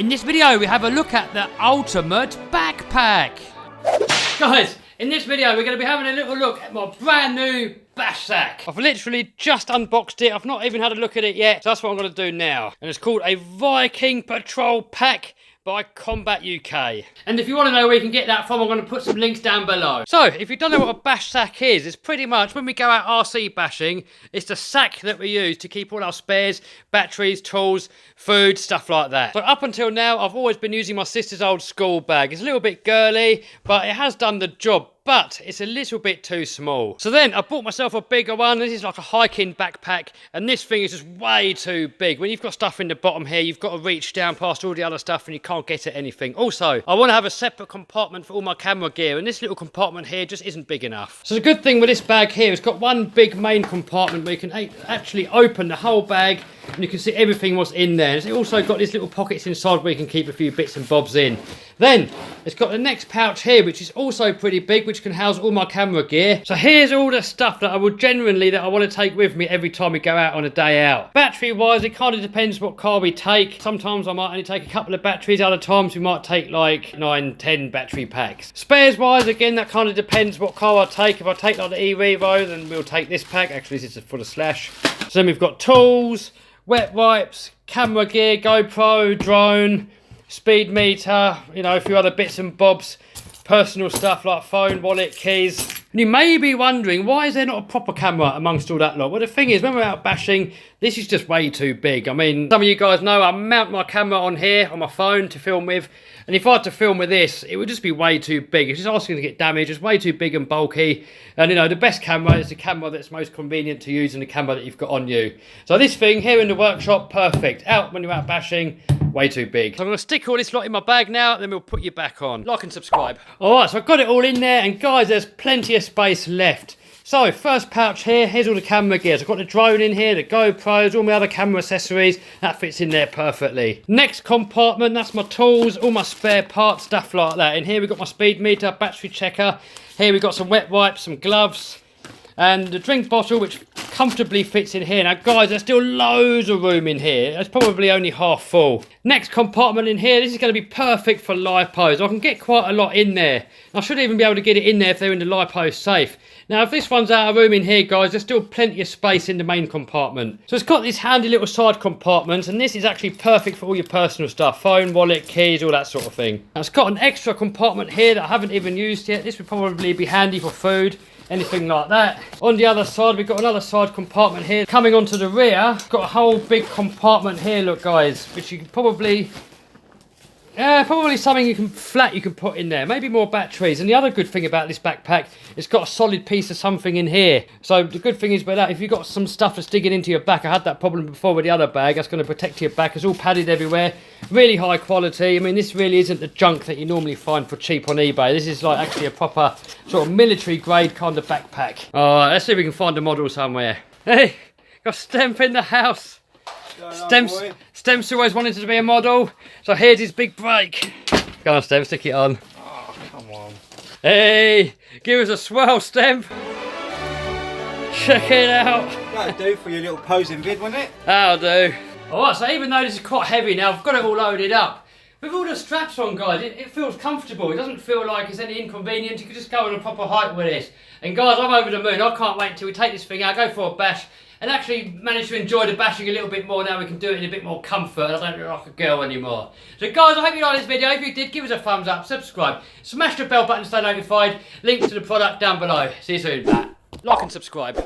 In this video, we have a look at the ultimate backpack. Guys, in this video, we're going to be having a little look at my brand new bash sack. I've literally just unboxed it. I've not even had a look at it yet. So that's what I'm going to do now. And it's called a Viking Patrol Pack by Combat UK. And if you want to know where you can get that from, I'm going to put some links down below. So, if you don't know what a bash sack is, it's pretty much when we go out RC bashing, it's the sack that we use to keep all our spares, batteries, tools, food, stuff like that. So up until now, I've always been using my sister's old school bag. It's a little bit girly, but it has done the job. But it's a little bit too small. So then I bought myself a bigger one. This is like a hiking backpack, and this thing is just way too big. When you've got stuff in the bottom here, you've got to reach down past all the other stuff and you can't get at anything. Also, I want to have a separate compartment for all my camera gear, and this little compartment here just isn't big enough. So the good thing with this bag here, it's got one big main compartment where you can actually open the whole bag and you can see everything what's in there. It's also got these little pockets inside where you can keep a few bits and bobs in. Then it's got the next pouch here, which is also pretty big, which can house all my camera gear. So here's all the stuff that I want to take with me every time we go out on a day out. Battery wise, it kind of depends what car we take. Sometimes I might only take a couple of batteries, other times we might take like 9-10 battery packs. Spares wise, again, that kind of depends what car I take. If I take like the E-Revo, then we'll take this pack. Actually, this is for the Slash. So then we've got tools, wet wipes, camera gear, GoPro, drone, speed meter, you know, a few other bits and bobs, personal stuff like phone, wallet, keys. And you may be wondering, why is there not a proper camera amongst all that lot? Well, the thing is, when we're out bashing, this is just way too big. I mean, some of you guys know I mount my camera on here, on my phone to film with, and if I had to film with this, it would just be way too big. It's just asking to get damaged. It's way too big and bulky. And, you know, the best camera is the camera that's most convenient to use and the camera that you've got on you. So this thing here in the workshop, perfect. Out when you're out bashing, way too big. So I'm going to stick all this lot in my bag now, then we'll put you back on. Like and subscribe. Alright, so I've got it all in there, and guys, there's plenty of space left. So, first pouch here, here's all the camera gear. So I've got the drone in here, the GoPros, all my other camera accessories. That fits in there perfectly. Next compartment, that's my tools, all my spare parts, stuff like that. In here we've got my speed meter, battery checker. Here we've got some wet wipes, some gloves, and the drink bottle, which comfortably fits in here. Now guys, there's still loads of room in here. It's probably only half full. Next compartment in here, this is going to be perfect for lipos. I can get quite a lot in there. I should even be able to get it in there if they're in the lipo safe. Now if this one's out of room in here, guys, there's still plenty of space in the main compartment. So it's got these handy little side compartments, and this is actually perfect for all your personal stuff. Phone, wallet, keys, all that sort of thing. Now it's got an extra compartment here that I haven't even used yet. This would probably be handy for food, anything like that. On the other side, we've got another side compartment here. Coming onto the rear, got a whole big compartment here, look guys, which you can probably something you can put in there, maybe more batteries. And the other good thing about this backpack, it's got a solid piece of something in here. So the good thing is about that, if you've got some stuff that's digging into your back, I had that problem before with the other bag, that's going to protect your back. It's all padded everywhere, really high quality. I mean, this really isn't the junk that you normally find for cheap on eBay. This is like actually a proper sort of military grade kind of backpack. Alright, let's see if we can find a model somewhere. Hey, got Stemp in the house. Stemp's always wanted to be a model, so here's his big break. Go on, Stemp, stick it on. Oh, come on. Hey, give us a swirl, Stemp. Check it out. That'll do for your little posing vid, wouldn't it? That'll do. Alright, so even though this is quite heavy now, I've got it all loaded up. With all the straps on, guys, it feels comfortable. It doesn't feel like it's any inconvenience. You can just go on a proper hike with this. And guys, I'm over the moon. I can't wait until we take this thing out, go for a bash, and actually manage to enjoy the bashing a little bit more. Now we can do it in a bit more comfort. I don't look like a girl anymore. So guys, I hope you liked this video. If you did, give us a thumbs up, subscribe, smash the bell button to stay notified. Link to the product down below. See you soon, Matt. Like and subscribe.